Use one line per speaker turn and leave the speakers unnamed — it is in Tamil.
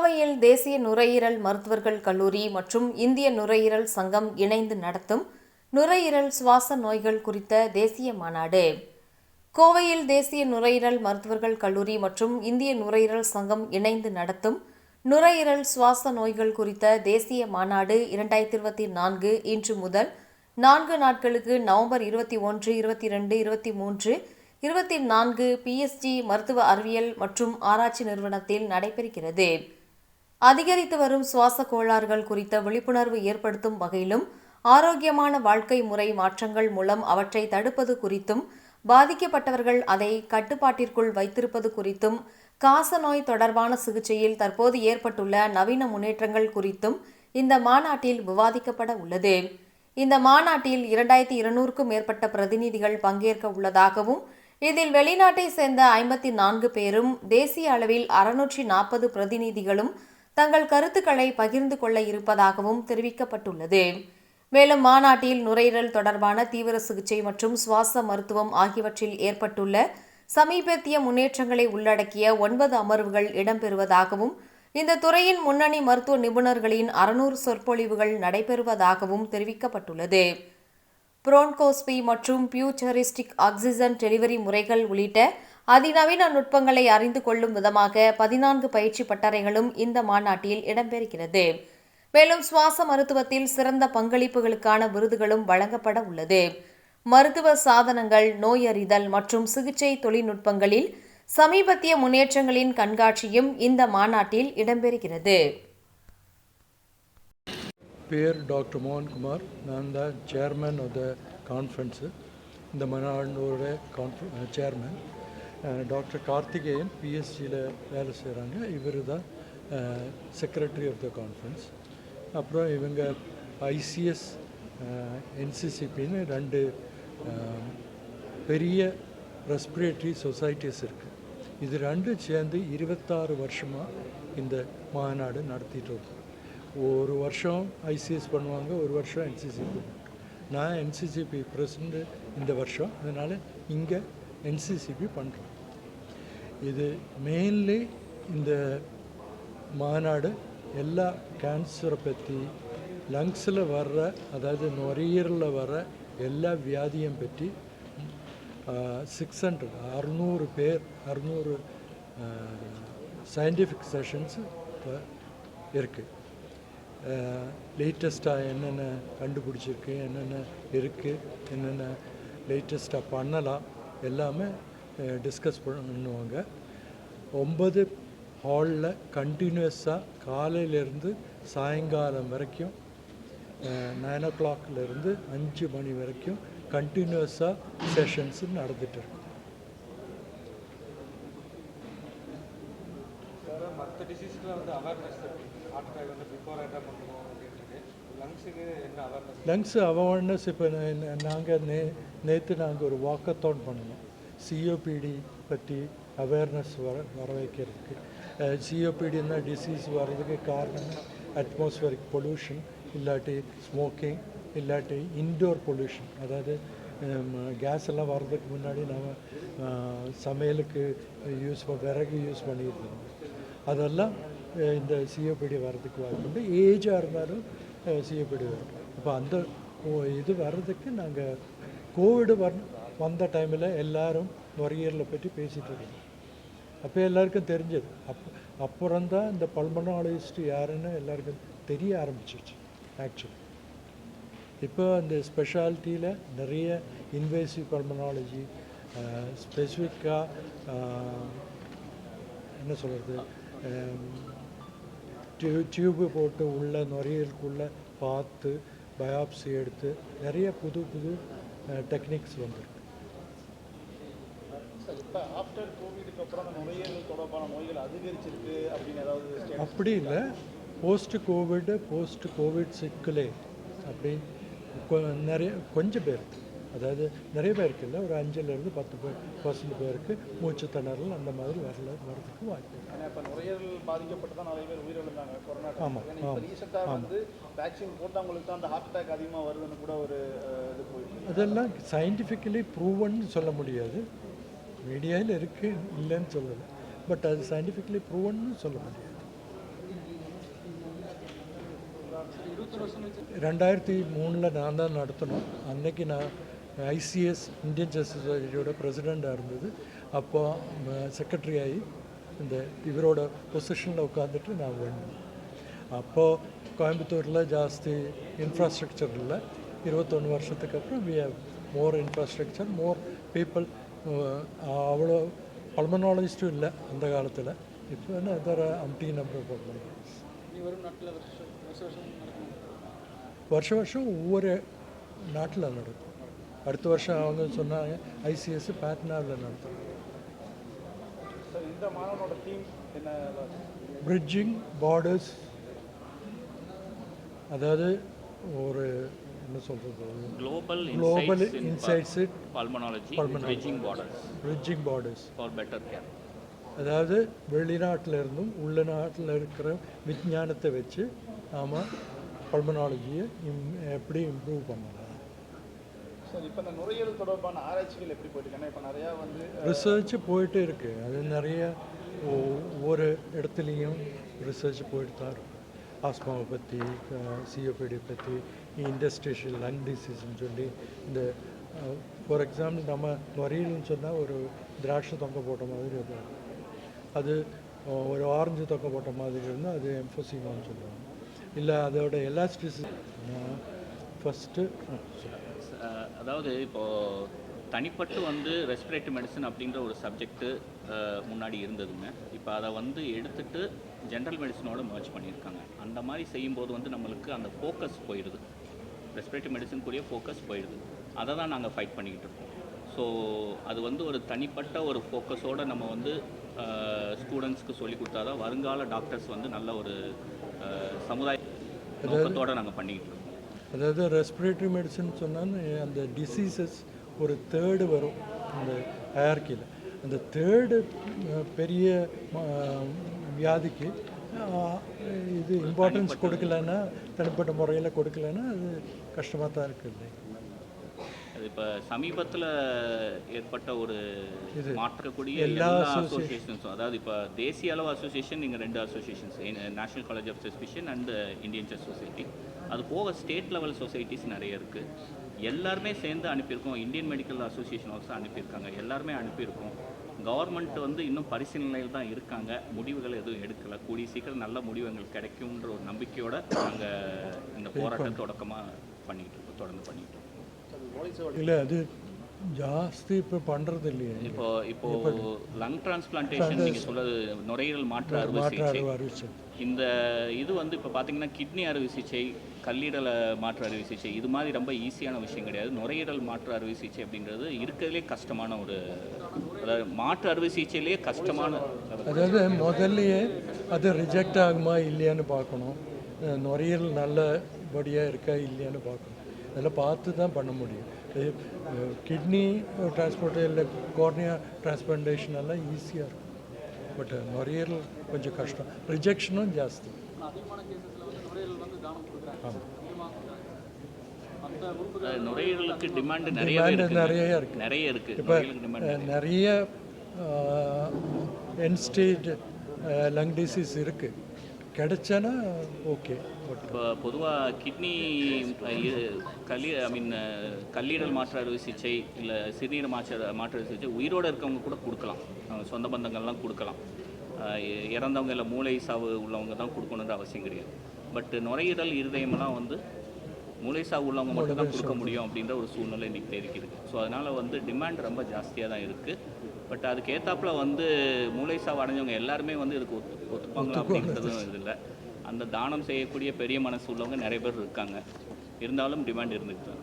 கோவையில் தேசிய நுரையீரல் மருத்துவர்கள் கல்லூரி மற்றும் இந்திய நுரையீரல் சங்கம் இணைந்து நடத்தும் நுரையீரல் சுவாச நோய்கள் குறித்த தேசிய மாநாடு. கோவையில் தேசிய நுரையீரல் மருத்துவர்கள் கல்லூரி மற்றும் இந்திய நுரையீரல் சங்கம் இணைந்து நடத்தும் நுரையீரல் சுவாச நோய்கள் குறித்த தேசிய மாநாடு 2024 இன்று முதல் 4 நாட்களுக்கு நவம்பர் 21, 22, 23, 24 PSG மருத்துவ அறிவியல் மற்றும் ஆராய்ச்சி நிறுவனத்தில் நடைபெறுகிறது. அதிகரித்து வரும் சுவாச கோளாறுகள் குறித்த விழிப்புணர்வு ஏற்படுத்தும் வகையிலும் ஆரோக்கியமான வாழ்க்கை முறை மாற்றங்கள் மூலம் அவற்றை தடுப்பது குறித்தும் பாதிக்கப்பட்டவர்கள் அதை கட்டுப்பாட்டிற்குள் வைத்திருப்பது குறித்தும் காசநோய் தொடர்பான சிகிச்சையில் தற்போது ஏற்பட்டுள்ள நவீன முன்னேற்றங்கள் குறித்தும் இந்த மாநாட்டில் விவாதிக்கப்பட உள்ளது. இந்த மாநாட்டில் 2200க்கும் மேற்பட்ட பிரதிநிதிகள் பங்கேற்க உள்ளதாகவும் இதில் வெளிநாட்டை சேர்ந்த 54 பேரும் தேசிய அளவில் 640 பிரதிநிதிகளும் தங்கள் கருத்துக்களை பகிர்ந்து கொள்ள இருப்பதாகவும் தெரிவிக்கப்பட்டுள்ளது. மேலும் மாநாட்டில் நுரையீரல் தொடர்பான தீவிர சிகிச்சை மற்றும் சுவாச மருத்துவம் ஆகியவற்றில் ஏற்பட்டுள்ள சமீபத்திய முன்னேற்றங்களை உள்ளடக்கிய 9 அமர்வுகள் இடம்பெறுவதாகவும் இந்த துறையின் முன்னணி மருத்துவ நிபுணர்களின் 600 சொற்பொழிவுகள் நடைபெறுவதாகவும் தெரிவிக்கப்பட்டுள்ளது. புரோன்கோஸ்பி மற்றும் பியூச்சரிஸ்டிக் ஆக்சிஜன் டெலிவரி முறைகள் உள்ளிட்ட அதிநவீன நுட்பங்களை அறிந்து கொள்ளும் விதமாக 14 பயிற்சி பட்டறைகளும் இந்த மாநாட்டில் இடம்பெறுகிறது. மேலும் சுவாச மருத்துவத்தில் சிறந்த பங்களிப்புகளுக்கான விருதுகளும் வழங்கப்பட உள்ளது. மருத்துவ சாதனங்கள், நோயறிதல் மற்றும் சிகிச்சை தொழில்நுட்பங்களில் சமீபத்திய முன்னேற்றங்களின் கண்காட்சியும் இந்த மாநாட்டில் இடம்பெறுகிறது.
பேர் டாக்டர் மோகன்குமார். நான் தான் சேர்மன் ஆஃப் த கான்ஃபரன்ஸு. இந்த மாநாடோட சேர்மன். டாக்டர் கார்த்திகேயன் பிஎஸ்சியில் வேலை செய்கிறாங்க. இவர் தான் செக்ரட்டரி ஆஃப் த கான்ஃபரன்ஸ். அப்புறம் இவங்க ஐசிஎஸ், என்சிசிபின்னு 2 பெரிய ரெஸ்பிரேட்டரி சொசைட்டிஸ் இருக்குது. இது 2 சேர்ந்து 26 வருஷமாக இந்த மாநாடு நடத்திட்டு இருக்கோம். ஒரு வருஷம் ஐசிஎஸ் பண்ணுவாங்க, ஒரு வருஷம் என்சிசிபி பண்ணுவாங்க. நான் என்சிசிபி பிரசிடண்ட் இந்த வருஷம், அதனால் இங்கே என்சிசிபி பண்ணுறோம். இது மெயின்லி இந்த மாநாடு எல்லா கேன்சரை பற்றி, லங்ஸில் வர்ற, அதாவது நுரையீரலில் வர்ற எல்லா வியாதியும் பற்றி 600 பேர் 600 சயின்டிஃபிக் செஷன்ஸு இப்போ இருக்குது. லேட்டஸ்ட்டாக என்னென்ன கண்டுபிடிச்சிருக்கு, என்னென்ன இருக்குது, என்னென்ன லேட்டஸ்ட்டாக பண்ணலாம் எல்லாமே டிஸ்கஸ் பண்ணுவாங்க. 9 ஹாலில் கண்டினியூஸாக காலையிலேருந்து சாயங்காலம் வரைக்கும் 9 o'clockலேருந்து 5 மணி வரைக்கும் கண்டினியூஸாக செஷன்ஸு நடந்துகிட்டு இருக்கு.
மற்ற டிசீஸ்க்குலாம் வந்து அவேர்னஸ் ஹார்ட் அட்டாக் வந்து பிஃபோர் அட்டாக் பண்ணுவோம் அப்படின்ட்டு லங்ஸுக்கு என்ன அவேர்னஸ்?
லங்ஸு அவேர்னஸ் இப்போ நாங்கள் நேற்று நாங்கள் ஒரு வாக்கத்தான் பண்ணோம். சிஓபிடி பற்றி அவேர்னஸ் வர வைக்கிறதுக்கு. சிஓபிடின்னா டிசீஸ் வர்றதுக்கு காரணம் அட்மாஸ்பியரிக் பொல்யூஷன், இல்லாட்டி ஸ்மோக்கிங், இல்லாட்டி இன்டோர் பொல்யூஷன். அதாவது கேஸ் எல்லாம் வர்றதுக்கு முன்னாடி நம்ம சமையலுக்கு விறகு யூஸ் பண்ணியிருந்தோம். அதெல்லாம் இந்த சிஓபிடி வர்றதுக்கு வாய்ப்புண்டு. ஏஜாக இருந்தாலும் சிஓபிடி வரும். அப்போ அந்த இது வர்றதுக்கு நாங்கள் கோவிடு வந்த டைமில் எல்லோரும் நுரையீரலை பற்றி பேசிகிட்டு இருக்கோம். அப்போ எல்லாருக்கும் தெரிஞ்சது. அப்புறம்தான் இந்த பல்மனாலஜிஸ்ட் யாருன்னு எல்லாருக்கும் தெரிய ஆரம்பிச்சிச்சு. ஆக்சுவலி இப்போ அந்த ஸ்பெஷாலிட்டியில் நிறைய இன்வேசிவ் பல்மனாலஜி, ஸ்பெசிஃபிக்காக என்ன சொல்கிறது, டியூப்பு போட்டு உள்ள நுரையீரலுக்குள்ளே பார்த்து பயாப்சி எடுத்து நிறைய புது புது டெக்னிக்ஸ் வந்துருக்கு. அப்படி இல்லை, போஸ்ட் கோவிட் சிக்கலே அப்படி கொஞ்சம் பேருக்கு, அதாவது நிறைய பேருக்கு இல்லை, ஒரு 5லேருந்து 10% பேருக்கு மூச்சு திணறல் அந்த மாதிரி வரதுக்கு வாய்ப்பு.
நுரையீரல் பாதிக்கப்பட்டு தான் நிறைய பேர் உயிரிழந்தாங்க கொரோனா.
ஆமாம்.
ரீசெண்டாக வந்து வேக்சின் போட்டவங்களுக்கு தான் அந்த ஹார்ட் அட்டாக் அதிகமாக வருதுன்னு கூட ஒரு இது போயிருக்கு.
அதெல்லாம் சயின்டிஃபிக்கலி ப்ரூவன்னு சொல்ல முடியாது. மீடியாவில் இருக்குது, இல்லைன்னு சொல்லலை. பட் அது சயின்டிஃபிக்கலி ப்ரூவன்னு சொல்ல முடியாது. 2003 நான் தான் நடத்தணும். அன்னைக்கு நான் ஐசிஎஸ் இந்தியன் செஸ் சொசைட்டியோட பிரசிடெண்ட்டாக இருந்தது. அப்போ செக்ரட்டரி ஆகி இந்த இவரோட பொசிஷனில் உட்காந்துட்டு நான் வேணும். அப்போது கோயம்புத்தூரில் ஜாஸ்தி இன்ஃப்ராஸ்ட்ரக்சர் இல்லை. 21 வருஷத்துக்கு அப்புறம் we have more infrastructure, more people. அவ்வளோ பல்மனாலஜிஸ்ட்டும் இல்லை அந்த காலத்தில். இப்போ என்ன அதர் அம்டி நம்பர் ஆஃப் பல்மனாலஜிஸ்ட். வருஷம் வருஷம் ஒவ்வொரு நாட்டில் நடக்கும். அடுத்த வருஷம் அவங்க சொன்னாங்க ஐசிஎஸ் பேட்னாவில் நடத்தும்.
சார் இந்த மாநாடோட தீம் என்ன?
பிரிட்ஜிங் பார்டர்ஸ், அதாவது ஒரு என்ன சொல்கிறது,
global
insights
pulmonology, bridging borders for better care.
அதாவது வெளிநாட்டில் இருந்தும் உள்நாட்டில் இருக்கிற விஞ்ஞானத்தை வச்சு நாம் பல்மனாலஜியை எப்படி இம்ப்ரூவ் பண்ணலாம்.
சார் இப்போ இந்த நுரையீரல் தொடர்பான ஆராய்ச்சிகள் எப்படி போயிட்டு இருக்கு? இப்போ நிறையா
ரிசர்ச் போயிட்டு இருக்குது. அது நிறைய ஒவ்வொரு இடத்துலையும் ரிசர்ச் போயிட்டு தான் இருக்கும். ஆஸ்மாவை பற்றி, சிஓபிடி பற்றி, இண்டஸ்ட்ரியல் லங் டிசீஸ்ன்னு சொல்லி இந்த ஃபார் எக்ஸாம்பிள் நம்ம நுரையீரல்னு சொன்னால் ஒரு திராட்சை தொங்க போட்ட மாதிரி இருக்கும். அது ஒரு ஆரஞ்சு தொங்க போட்ட மாதிரி இருந்தால் அது எம்ஃபோசிமான்னு சொல்லுவாங்க. இல்லை அதோட எலாஸ்டிசிட்டி ஃபஸ்ட்டு.
அதாவது இப்போது தனிப்பட்டு வந்து ரெஸ்பிரேட்டரி மெடிசன் அப்படின்ற ஒரு சப்ஜெக்ட்டு முன்னாடி இருந்ததுங்க. இப்போ அதை வந்து எடுத்துட்டு ஜென்ரல் மெடிசனோட மர்ஜ் பண்ணியிருக்காங்க. அந்த மாதிரி செய்யும்போது வந்து நம்மளுக்கு அந்த ஃபோக்கஸ் போயிடுது, ரெஸ்பிரேட்டரி மெடிசன் கூடிய ஃபோக்கஸ் போயிடுது. அதை தான் நாங்கள் ஃபைட் பண்ணிக்கிட்டு இருக்கோம். ஸோ அது வந்து ஒரு தனிப்பட்ட ஒரு ஃபோக்கஸோடு நம்ம வந்து ஸ்டூடெண்ட்ஸ்க்கு சொல்லிக் கொடுத்தா தான் வருங்கால டாக்டர்ஸ் வந்து நல்ல ஒரு சமுதாய நோக்கத்தோடு நாங்கள் பண்ணிக்கிட்டு இருக்கோம்.
அதாவது ரெஸ்பிரேட்டரி மெடிசன் சொன்னால் அந்த டிசீசஸ் ஒரு தேர்டு வரும் அந்த ஹயர்கியில். அந்த தேர்டு பெரிய வியாதிக்கு இது இம்பார்ட்டன்ஸ் கொடுக்கலன்னா, தனிப்பட்ட முறையில் கொடுக்கலன்னா அது கஷ்டமாக தான் இருக்குது.
அது இப்போ சமீபத்தில் ஏற்பட்ட ஒரு மாற்றக்கூடிய
எல்லா
அசோசியேஷன்ஸும், அதாவது இப்போ தேசிய அளவு அசோசியேஷன் நீங்கள் 2 associations, national college of chest physician and Indian chest society, அது போக ஸ்டேட் லெவல் சொசைட்டிஸ் நிறைய இருக்குது. எல்லாருமே சேர்ந்து அனுப்பியிருக்கோம். இந்தியன் மெடிக்கல் அசோசியேஷன் ஆல்சோ அனுப்பியிருக்காங்க. எல்லாருமே அனுப்பியிருக்கோம். கவர்மெண்ட் வந்து இன்னும் பரிசீலனையில் தான் இருக்காங்க. முடிவுகள் எதுவும் எடுக்கலை. கூடிய சீக்கிரம் நல்ல முடிவு எங்களுக்கு கிடைக்கும்ன்ற ஒரு நம்பிக்கையோடு நாங்கள் இந்த போராட்டத்தை பண்ணிக்கிட்டு இருக்கோம், தொடர்ந்து பண்ணிக்கிட்டு இருக்கோம்.
இல்லை அது ஜாஸ்தி இப்போ பண்ணுறது இல்லையே.
இப்போ லங் டிரான்ஸ்பிளான்டேஷன் நீங்கள் சொல்கிறது நுரையீரல் மாற்று அறுவை சிகிச்சை. இந்த இது வந்து இப்போ பார்த்தீங்கன்னா கிட்னி அறுவை சிகிச்சை, கல்லீரல் மாற்று அறுவை சிகிச்சை, இது மாதிரி ரொம்ப ஈஸியான விஷயம் கிடையாது. நுரையீரல் மாற்று அறுவை சிகிச்சை அப்படின்றது இருக்கிறதுலே கஷ்டமான ஒரு, அதாவது மாற்று அறுவை சிகிச்சையிலேயே கஷ்டமான.
அதாவது முதல்லையே அது ரிஜெக்ட் ஆகுமா இல்லையான்னு பார்க்கணும். நுரையீரல் நல்லபடியாக இருக்கா இல்லையான்னு பார்க்கணும். அதெல்லாம் பார்த்து தான் பண்ண முடியும். கிட்னி டிரான்ஸ்போர்ட் இல்லை கார்னியா டிரான்ஸ்பிளான்டேஷன் எல்லாம் ஈஸியாக இருக்கும். பட் நுரையீரல் கொஞ்சம் கஷ்டம், ரிஜெக்ஷனும் ஜாஸ்தி.
நுரையீரலுக்கு டிமாண்ட் நிறைய இருக்குது.
இப்போ நிறைய எண்ட் ஸ்டேஜ் லங் டிசீஸ் இருக்குது. கிடைச்சானா ஓகே.
இப்போ பொதுவாக கிட்னி கல்லீரல் மாற்று அறுவை சிகிச்சை இல்லை சிறுநீர் மாற்று அறுவை சிகிச்சை உயிரோடு இருக்கவங்க கூட கொடுக்கலாம், சொந்த பந்தங்கள்லாம் கொடுக்கலாம். இறந்தவங்க இல்லை மூளை சாவு உள்ளவங்க தான் கொடுக்கணுன்ற அவசியம் கிடையாது. பட் நுரையீரல் இருதயமெல்லாம் வந்து மூளை சாவு உள்ளவங்க மட்டும் தான் கொடுக்க முடியும் அப்படின்ற ஒரு சூழ்நிலை இன்றைக்கி தேடிக்கு இருக்குது. ஸோ அதனால் வந்து டிமாண்ட் ரொம்ப ஜாஸ்தியாக தான் இருக்குது. பட் அதுக்கு ஏற்றாப்புல வந்து மூளை சாவு அடைஞ்சவங்க எல்லாருமே வந்து இதுக்கு ஒத்துப்பாங்களா அப்படின்றதும் இது இல்லை. அந்த தானம் செய்யக்கூடிய பெரிய மனசு உள்ளவங்க நிறைய பேர் இருக்காங்க. இருந்தாலும் டிமாண்ட் இருந்துட்டு